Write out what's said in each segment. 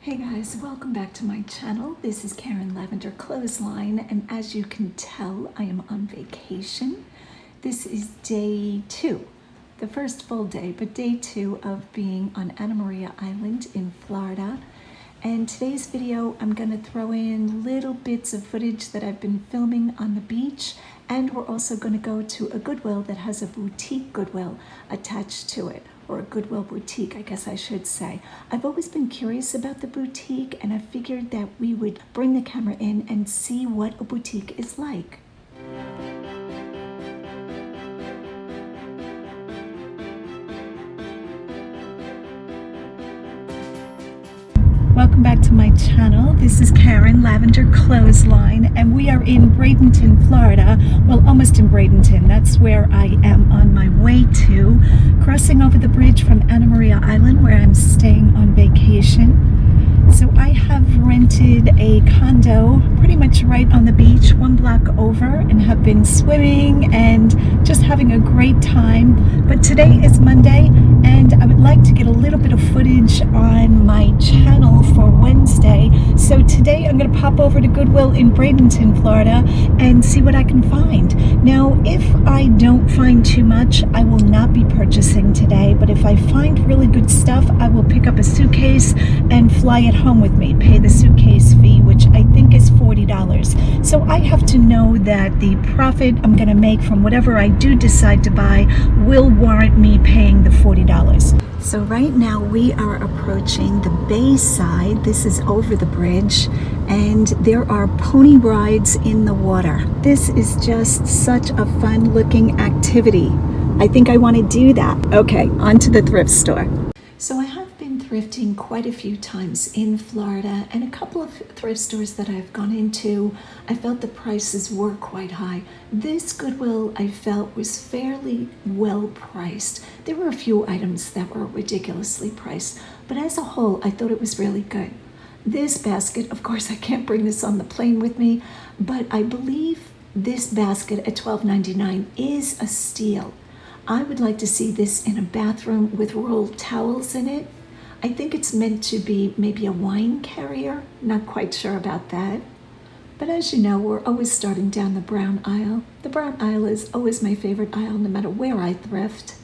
Hey guys, welcome back to my channel. This is Karen Lavender Clothesline, and as you can tell, I am on vacation. This is day 2, the first full day, but day 2 of being on Anna Maria Island in Florida. And today's video, I'm going to throw in little bits of footage that I've been filming on the beach, and we're also going to go to a Goodwill that has a boutique Goodwill attached to it, or a Goodwill boutique, I guess I should say. I've always been curious about the boutique, and I figured that we would bring the camera in and see what a boutique is like. Welcome back to my channel. This is Karen Lavender Clothesline, and we are in Bradenton, Florida. Well, almost in Bradenton. That's where I am on my way to, crossing over the bridge from Anna Maria Island, where I'm staying on vacation. So I have rented a condo pretty much right on the beach, 1 block over, and have been swimming and just having a great time. But today is Monday, and I would like to get a little bit of footage on my channel for Wednesday. So today I'm going to pop over to Goodwill in Bradenton, Florida, and see what I can find. Now, if I don't find too much, I will not be purchasing today, but if I find really good stuff, I will pick up a suitcase and fly it home with me, pay the suitcase fee, which I think is $40. So I have to know that the profit I'm going to make from whatever I do decide to buy will warrant me paying the $40. So right now we are approaching the bay side. This is over the bridge, and there are pony rides in the water. This is just such a fun looking activity. I think I want to do that. Okay, on to the thrift store. So I have been thrifting quite a few times in Florida, and a couple of thrift stores that I've gone into, I felt the prices were quite high. This Goodwill I felt was fairly well priced. There were a few items that were ridiculously priced, but as a whole, I thought it was really good. This basket, of course, I can't bring this on the plane with me, but I believe this basket at $12.99 is a steal. I would like to see this in a bathroom with rolled towels in it. I think it's meant to be maybe a wine carrier. Not quite sure about that. But as you know, we're always starting down the brown aisle. The brown aisle is always my favorite aisle, no matter where I thrift.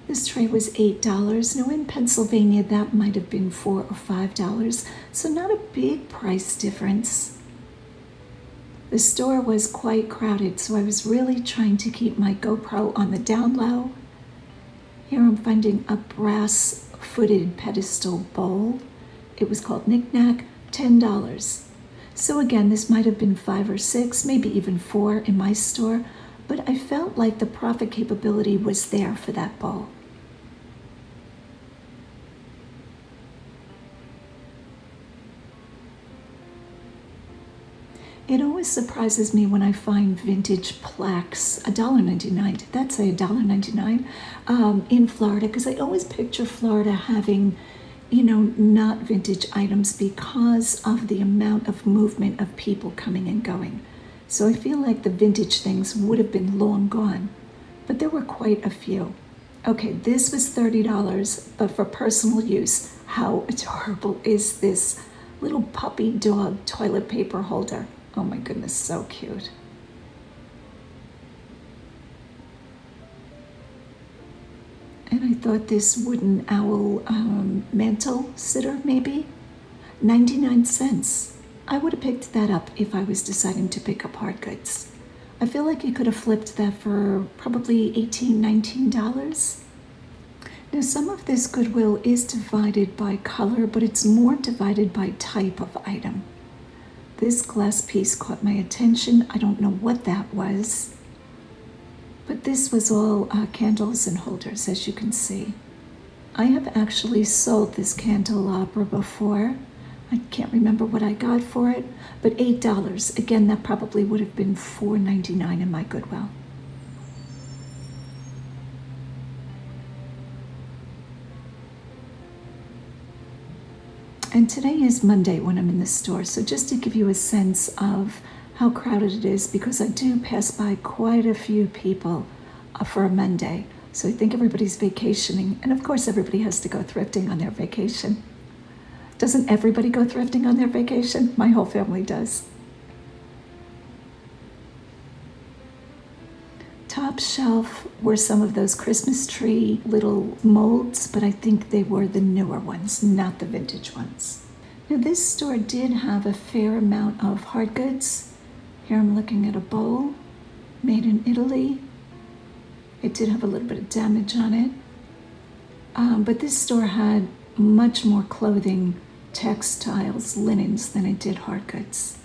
This tray was $8. Now in Pennsylvania, that might have been $4 or $5. So not a big price difference. The store was quite crowded, so I was really trying to keep my GoPro on the down low. Here I'm finding a brass-footed pedestal bowl. It was called Knick Knack, $10. So again, this might have been $5 or $6, maybe even $4 in my store, but I felt like the profit capability was there for that bowl. It always surprises me when I find vintage plaques, $1.99. That's a $1.99 in Florida, because I always picture Florida having, not vintage items because of the amount of movement of people coming and going. So I feel like the vintage things would have been long gone, but there were quite a few. Okay, this was $30, but for personal use, how adorable is this little puppy dog toilet paper holder? Oh my goodness, so cute. And I thought this wooden owl mantle sitter, maybe 99 cents. I would have picked that up if I was deciding to pick up hard goods. I feel like you could have flipped that for probably $18, $19. Now some of this Goodwill is divided by color, but it's more divided by type of item. This glass piece caught my attention. I don't know what that was, but this was all candles and holders, as you can see. I have actually sold this candelabra before. I can't remember what I got for it, but $8. Again, that probably would have been $4.99 in my Goodwill. And today is Monday when I'm in the store, so just to give you a sense of how crowded it is, because I do pass by quite a few people for a Monday. So I think everybody's vacationing, and of course everybody has to go thrifting on their vacation. Doesn't everybody go thrifting on their vacation? My whole family does. Top shelf were some of those Christmas tree little molds, but I think they were the newer ones, not the vintage ones. Now this store did have a fair amount of hard goods. Here I'm looking at a bowl made in Italy. It did have a little bit of damage on it. But this store had much more clothing, textiles, linens than it did hard goods.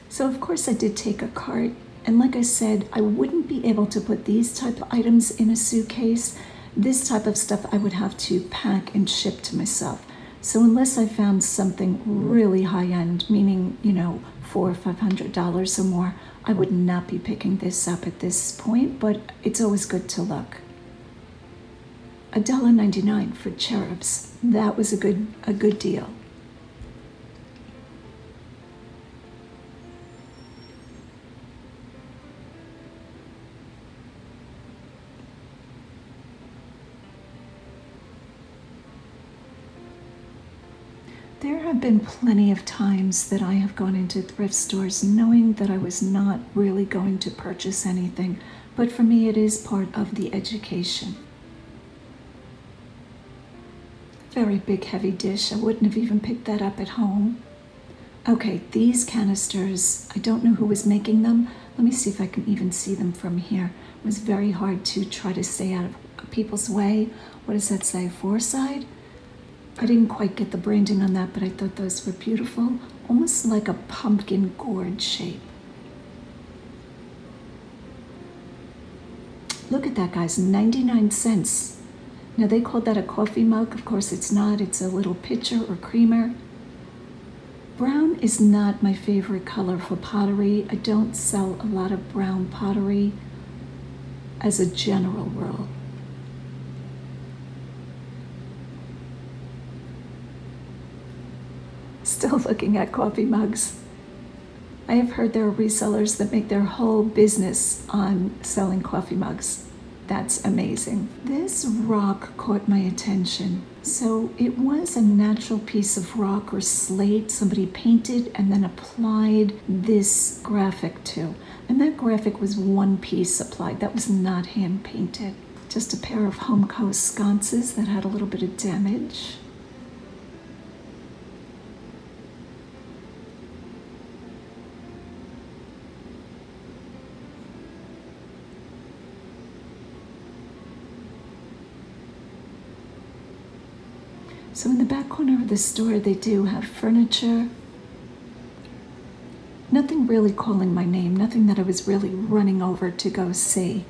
So of course I did take a cart, and like I said, I wouldn't be able to put these type of items in a suitcase. This type of stuff I would have to pack and ship to myself. So unless I found something really high-end, meaning, $400 or $500 or more, I would not be picking this up at this point, but it's always good to look. $1.99 for cherubs. That was a good deal. There have been plenty of times that I have gone into thrift stores knowing that I was not really going to purchase anything, but for me it is part of the education. Very big heavy dish. I wouldn't have even picked that up at home. Okay, these canisters, I don't know who was making them. Let me see if I can even see them from here. It was very hard to try to stay out of people's way. What does that say? Foreside? I didn't quite get the branding on that, but I thought those were beautiful. Almost like a pumpkin gourd shape. Look at that, guys, 99 cents. Now they called that a coffee mug. Of course it's not. It's a little pitcher or creamer. Brown is not my favorite color for pottery. I don't sell a lot of brown pottery as a general rule. Still looking at coffee mugs. I have heard there are resellers that make their whole business on selling coffee mugs. That's amazing. This rock caught my attention. So it was a natural piece of rock or slate somebody painted and then applied this graphic to. And that graphic was one piece applied. That was not hand painted. Just a pair of home coast sconces that had a little bit of damage. So in the back corner of the store, they do have furniture. Nothing really calling my name, nothing that I was really running over to go see.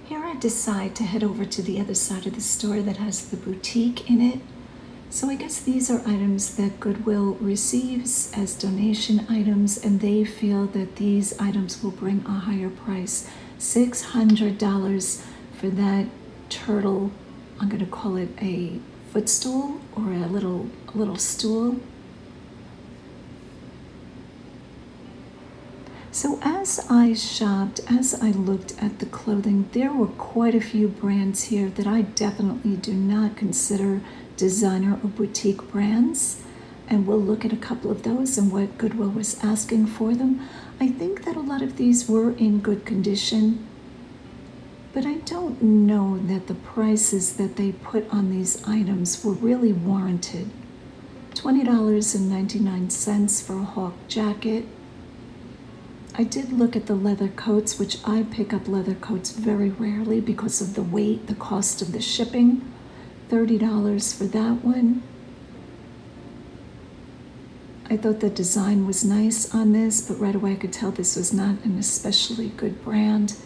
Here I decide to head over to the other side of the store that has the boutique in it. So I guess these are items that Goodwill receives as donation items, and they feel that these items will bring a higher price. $600 for that turtle, I'm going to call it a footstool or a little stool. So as I shopped, as I looked at the clothing, there were quite a few brands here that I definitely do not consider designer or boutique brands. And we'll look at a couple of those and what Goodwill was asking for them. I think that a lot of these were in good condition, but I don't know that the prices that they put on these items were really warranted. $20.99 for a hawk jacket. I did look at the leather coats, which I pick up leather coats very rarely because of the weight, the cost of the shipping. $30 for that one. I thought the design was nice on this, but right away I could tell this was not an especially good brand.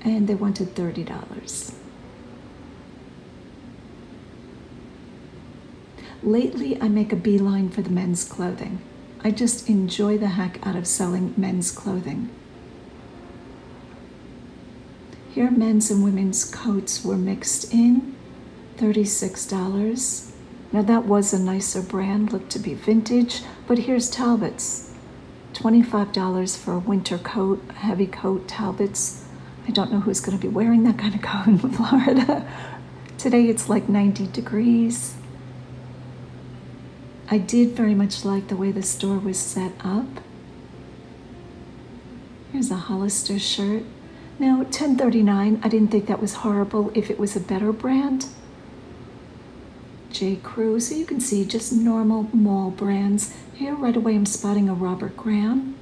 And they wanted $30. Lately, I make a beeline for the men's clothing. I just enjoy the heck out of selling men's clothing. Here, men's and women's coats were mixed in, $36. Now that was a nicer brand, looked to be vintage, but here's Talbot's, $25 for a winter coat, a heavy coat, Talbots. I don't know who's going to be wearing that kind of coat in Florida. Today it's like 90 degrees. I did very much like the way the store was set up. Here's a Hollister shirt. Now, $10.39, I didn't think that was horrible if it was a better brand. J. Crew, so you can see just normal mall brands. Here, right away, I'm spotting a Robert Graham,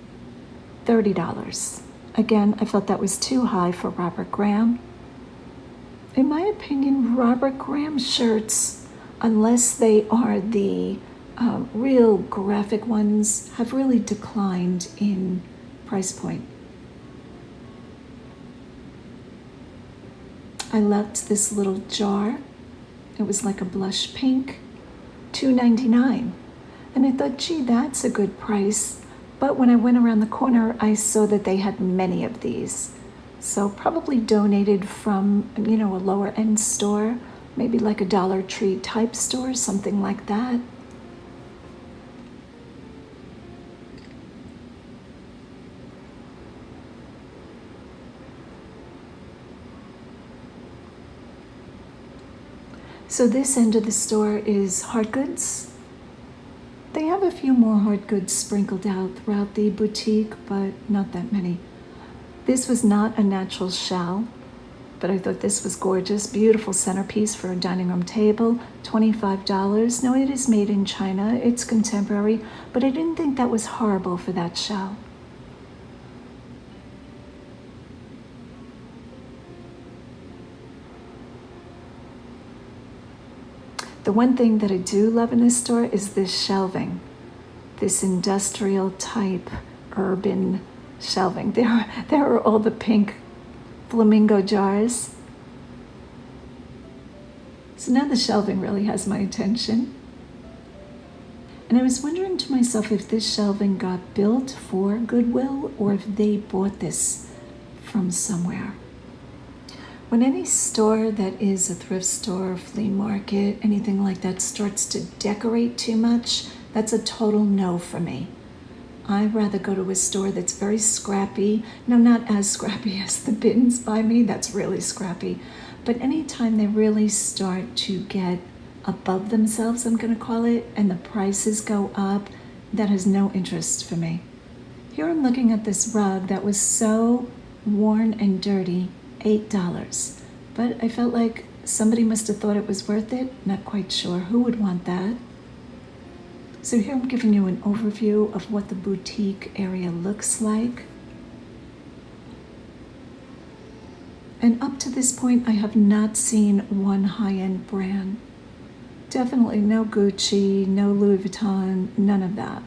$30. Again, I felt that was too high for Robert Graham. In my opinion, Robert Graham shirts, unless they are the real graphic ones, have really declined in price point. I loved this little jar. It was like a blush pink, $2.99. And I thought, gee, that's a good price. But when I went around the corner, I saw that they had many of these. So probably donated from, a lower end store, maybe like a Dollar Tree type store, something like that. So this end of the store is hard goods. They have a few more hard goods sprinkled out throughout the boutique, but not that many. This was not a natural shell, but I thought this was gorgeous. Beautiful centerpiece for a dining room table, $25. Now it is made in China, it's contemporary, but I didn't think that was horrible for that shell. The one thing that I do love in this store is this shelving, this industrial type urban shelving. There are all the pink flamingo jars. So now the shelving really has my attention. And I was wondering to myself if this shelving got built for Goodwill or if they bought this from somewhere. When any store that is a thrift store, flea market, anything like that starts to decorate too much, that's a total no for me. I'd rather go to a store that's very scrappy. No, not as scrappy as the bins by me, that's really scrappy. But anytime they really start to get above themselves, I'm gonna call it, and the prices go up, that has no interest for me. Here I'm looking at this rug that was so worn and dirty, $8. But I felt like somebody must have thought it was worth it. Not quite sure who would want that. So here I'm giving you an overview of what the boutique area looks like. And up to this point, I have not seen one high-end brand. Definitely no Gucci, no Louis Vuitton, none of that.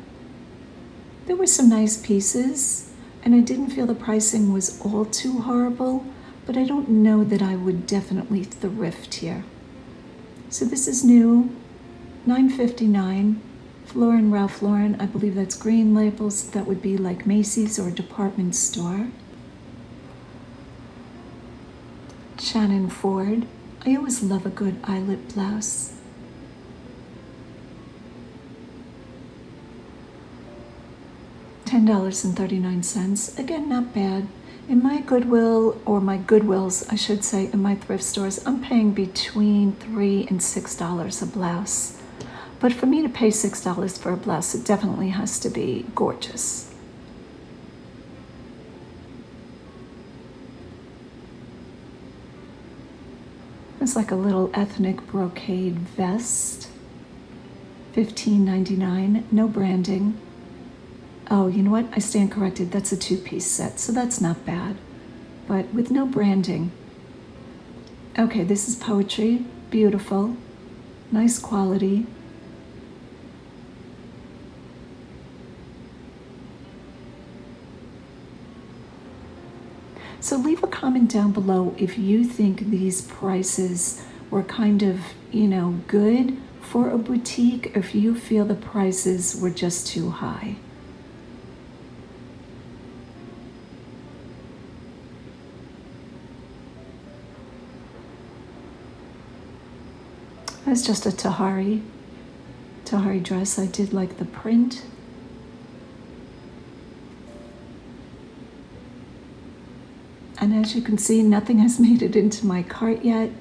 There were some nice pieces, and I didn't feel the pricing was all too horrible, but I don't know that I would definitely thrift here. So this is new, $9.59. Ralph Lauren, I believe that's green labels. That would be like Macy's or a department store. Shannon Ford. I always love a good eyelet blouse. $10.39. Again, not bad. In my Goodwill, or my Goodwills, I should say, in my thrift stores, I'm paying between $3 and $6 a blouse. But for me to pay $6 for a blouse, it definitely has to be gorgeous. It's like a little ethnic brocade vest, $15.99, no branding. Oh, you know what? I stand corrected. That's a two-piece set, so that's not bad. But with no branding. Okay, this is poetry. Beautiful. Nice quality. So leave a comment down below if you think these prices were kind of, good for a boutique, or if you feel the prices were just too high. It's just a Tahari dress. I did like the print. And as you can see, nothing has made it into my cart yet.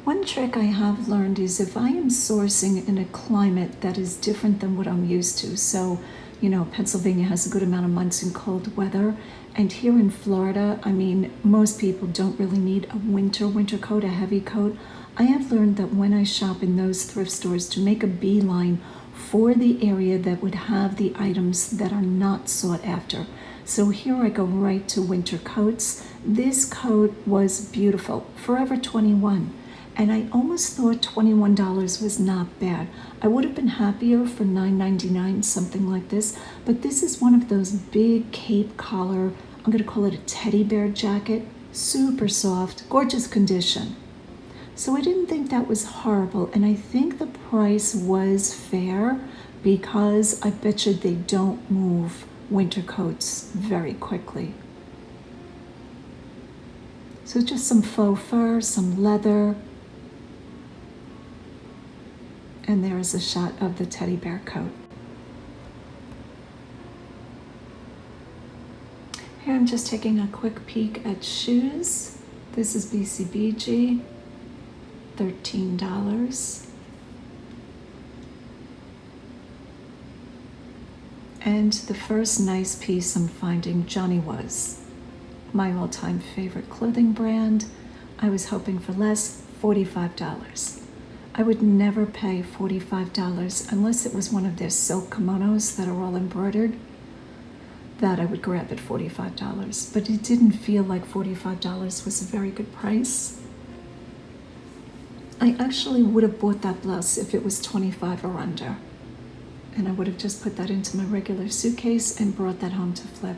One trick I have learned is if I am sourcing in a climate that is different than what I'm used to, so, you know, Pennsylvania has a good amount of months in cold weather, and here in Florida, I mean, most people don't really need a winter coat, a heavy coat. I have learned that when I shop in those thrift stores to make a beeline for the area that would have the items that are not sought after. So here I go right to winter coats. This coat was beautiful, Forever 21. And I almost thought $21 was not bad. I would have been happier for $9.99, something like this, but this is one of those big cape collar, I'm gonna call it a teddy bear jacket, super soft, gorgeous condition. So I didn't think that was horrible, and I think the price was fair because I bet you they don't move winter coats very quickly. So just some faux fur, some leather, and there is a shot of the teddy bear coat. Here I'm just taking a quick peek at shoes. This is BCBG, $13. And the first nice piece I'm finding, Johnny Was, my all-time favorite clothing brand. I was hoping for less, $45. I would never pay $45 unless it was one of their silk kimonos that are all embroidered. That I would grab at $45, but it didn't feel like $45 was a very good price. I actually would have bought that blouse if it was $25 or under, and I would have just put that into my regular suitcase and brought that home to flip.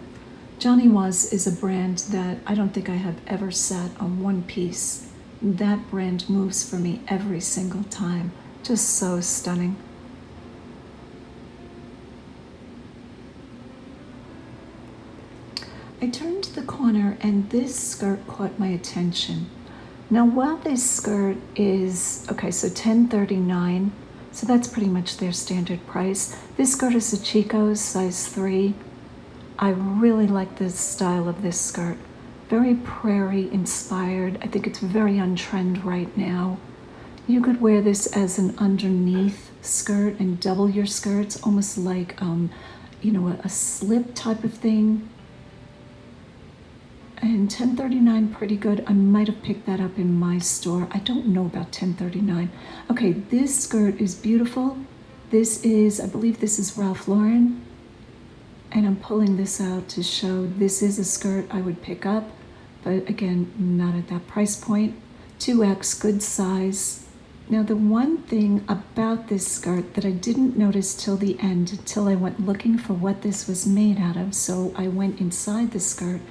Johnny Was is a brand that I don't think I have ever sat on one piece. That brand moves for me every single time. Just so stunning. I turned the corner and this skirt caught my attention. Now while this skirt is, okay, so $10.39, so that's pretty much their standard price. This skirt is a Chico's size 3. I really like the style of this skirt. Very prairie inspired. I think it's very on trend right now. You could wear this as an underneath skirt and double your skirts, almost like, you know, a slip type of thing. And $10.39, pretty good. I might have picked that up in my store. I don't know about $10.39. Okay, this skirt is beautiful. This is, I believe this is Ralph Lauren. And I'm pulling this out to show this is a skirt I would pick up. But again, not at that price point. 2X, good size. Now the one thing about this skirt that I didn't notice till the end, until I went looking for what this was made out of, so I went inside the skirt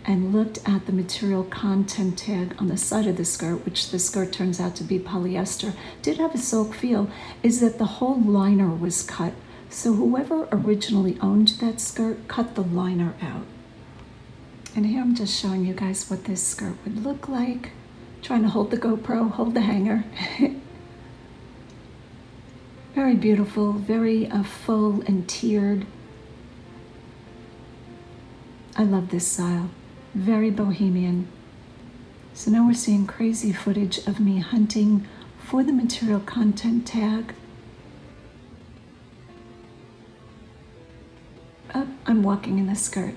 and looked at the material content tag on the side of the skirt, which the skirt turns out to be polyester, did have a silk feel, is that the whole liner was cut. So whoever originally owned that skirt cut the liner out. And here I'm just showing you guys what this skirt would look like. Trying to hold the GoPro, hold the hanger. Very beautiful, very full and tiered. I love this style. Very bohemian. So now we're seeing crazy footage of me hunting for the material content tag. Oh, I'm walking in the skirt.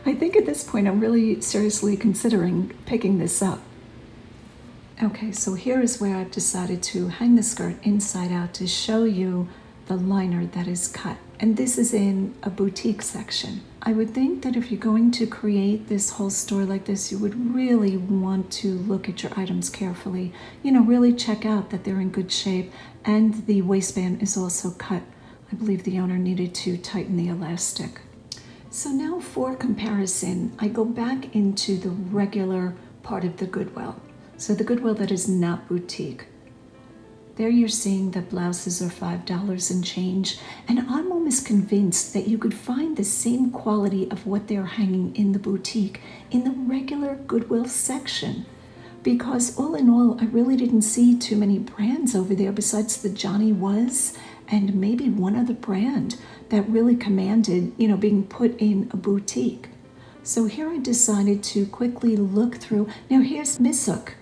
I think at this point I'm really seriously considering picking this up. Okay, so here is where I've decided to hang the skirt inside out to show you the liner that is cut. And this is in a boutique section. I would think that if you're going to create this whole store like this, you would really want to look at your items carefully. You know, really check out that they're in good shape, and the waistband is also cut. I believe the owner needed to tighten the elastic. So now for comparison, I go back into the regular part of the Goodwill. So the Goodwill that is not boutique. There you're seeing that blouses are $5 and change, and I'm almost convinced that you could find the same quality of what they're hanging in the boutique in the regular Goodwill section. Because all in all, I really didn't see too many brands over there besides the Johnny Was and maybe one other brand that really commanded, you know, being put in a boutique. So here I decided to quickly look through. Now here's Misuk.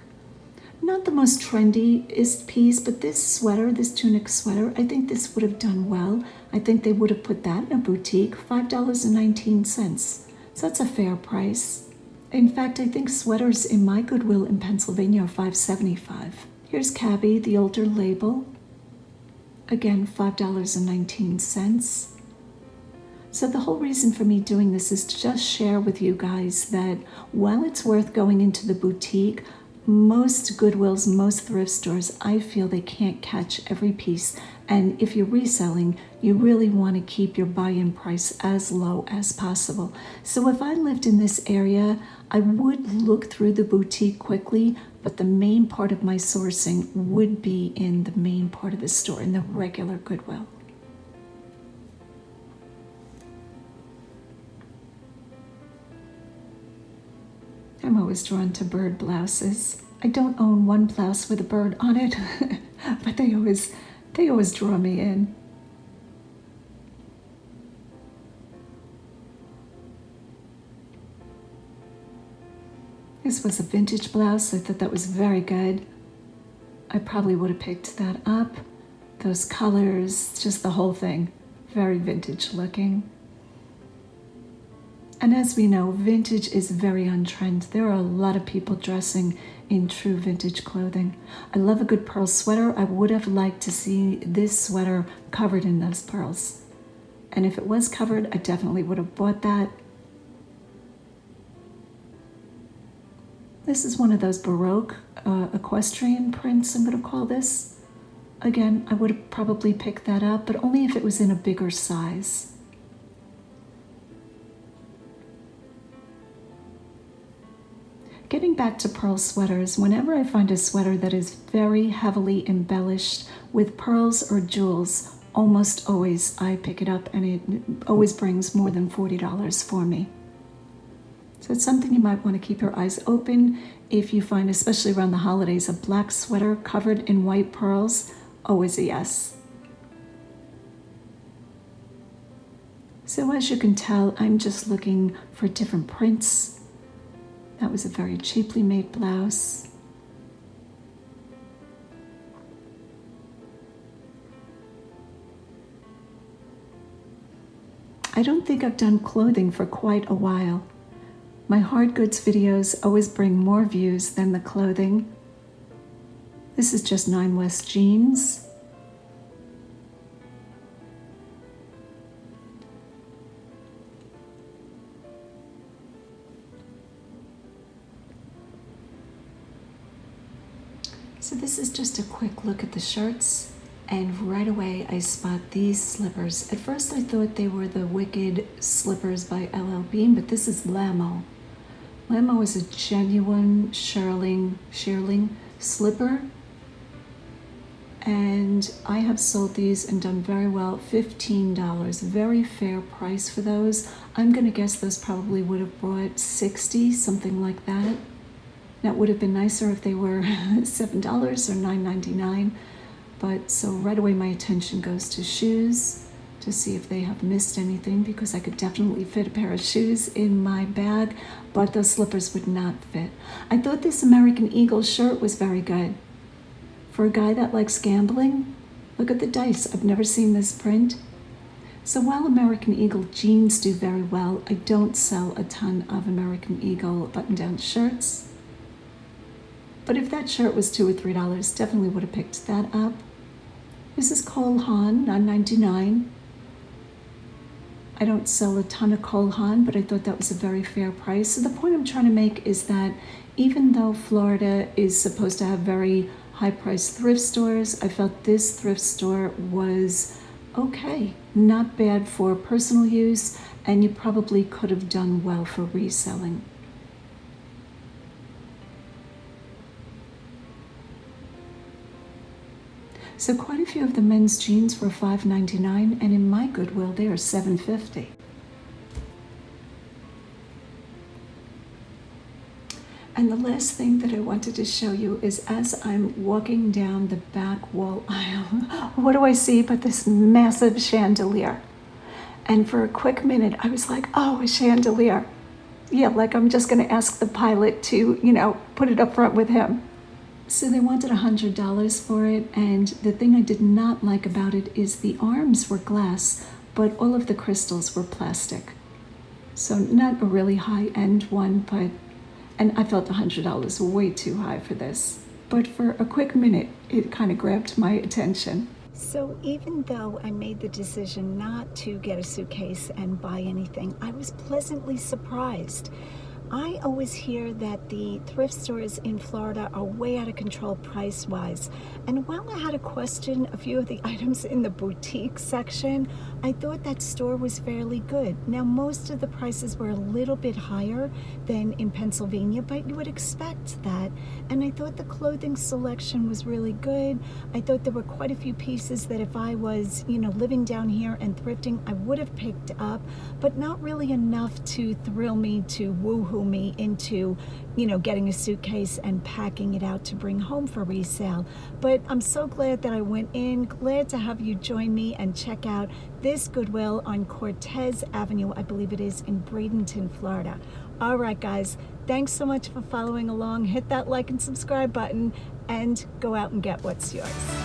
Not the most trendiest piece, but this sweater, this tunic sweater, I think this would have done well. I think they would have put that in a boutique, $5.19. So that's a fair price. In fact, I think sweaters in my Goodwill in Pennsylvania are $5.75. Here's Cabby, the older label. Again, $5.19. So the whole reason for me doing this is to just share with you guys that while it's worth going into the boutique, most Goodwills, most thrift stores, I feel they can't catch every piece. And if you're reselling, you really want to keep your buy-in price as low as possible. So if I lived in this area, I would look through the boutique quickly, but the main part of my sourcing would be in the main part of the store, in the regular Goodwill. I'm always drawn to bird blouses. I don't own one blouse with a bird on it, but they always draw me in. This was a vintage blouse. I thought that was very good. I probably would have picked that up. Those colors, just the whole thing, very vintage looking. And as we know, vintage is very on trend. There are a lot of people dressing in true vintage clothing. I love a good pearl sweater. I would have liked to see this sweater covered in those pearls. And if it was covered, I definitely would have bought that. This is one of those Baroque equestrian prints, I'm going to call this. Again, I would have probably picked that up, but only if it was in a bigger size. Getting back to pearl sweaters, whenever I find a sweater that is very heavily embellished with pearls or jewels, almost always I pick it up, and it always brings more than $40 for me. So it's something you might want to keep your eyes open. If you find, especially around the holidays, a black sweater covered in white pearls, always a yes. So as you can tell, I'm just looking for different prints. That was a very cheaply made blouse. I don't think I've done clothing for quite a while. My hard goods videos always bring more views than the clothing. This is just 9 West jeans. So this is just a quick look at the shirts, and right away I spot these slippers. At first I thought they were the Wicked slippers by LL Bean, but this is Lamo. Lamo is a genuine shearling slipper, and I have sold these and done very well. $15, very fair price for those. I'm gonna guess those probably would have brought $60, something like that. That would have been nicer if they were $7 or $9.99. But so right away my attention goes to shoes to see if they have missed anything, because I could definitely fit a pair of shoes in my bag, but those slippers would not fit. I thought this American Eagle shirt was very good. For a guy that likes gambling, look at the dice. I've never seen this print. So while American Eagle jeans do very well, I don't sell a ton of American Eagle button-down shirts. But if that shirt was $2 or $3, definitely would have picked that up. This is Cole Haan, $9.99. I don't sell a ton of Cole Haan, but I thought that was a very fair price. So the point I'm trying to make is that even though Florida is supposed to have very high-priced thrift stores, I felt this thrift store was okay, not bad for personal use, and you probably could have done well for reselling. So quite a few of the men's jeans were $5.99, and in my Goodwill they are $7.50. And the last thing that I wanted to show you is as I'm walking down the back wall aisle, what do I see but this massive chandelier? And for a quick minute, I was like, oh, a chandelier. Yeah, like I'm just gonna ask the pilot to, put it up front with him. So they wanted $100 for it, and the thing I did not like about it is the arms were glass, but all of the crystals were plastic. So not a really high-end one, and I felt $100 way too high for this. But for a quick minute, it kind of grabbed my attention. So even though I made the decision not to get a suitcase and buy anything, I was pleasantly surprised. I always hear that the thrift stores in Florida are way out of control price-wise. And while I had to question a few of the items in the boutique section, I thought that store was fairly good. Now, most of the prices were a little bit higher than in Pennsylvania, but you would expect that. And I thought the clothing selection was really good. I thought there were quite a few pieces that if I was, living down here and thrifting, I would have picked up, but not really enough to thrill me, to woohoo me into, getting a suitcase and packing it out to bring home for resale. But I'm so glad that I went in, glad to have you join me and check out this Goodwill on Cortez Avenue, I believe it is, in Bradenton, Florida. All right, guys, thanks so much for following along. Hit that like and subscribe button and go out and get what's yours.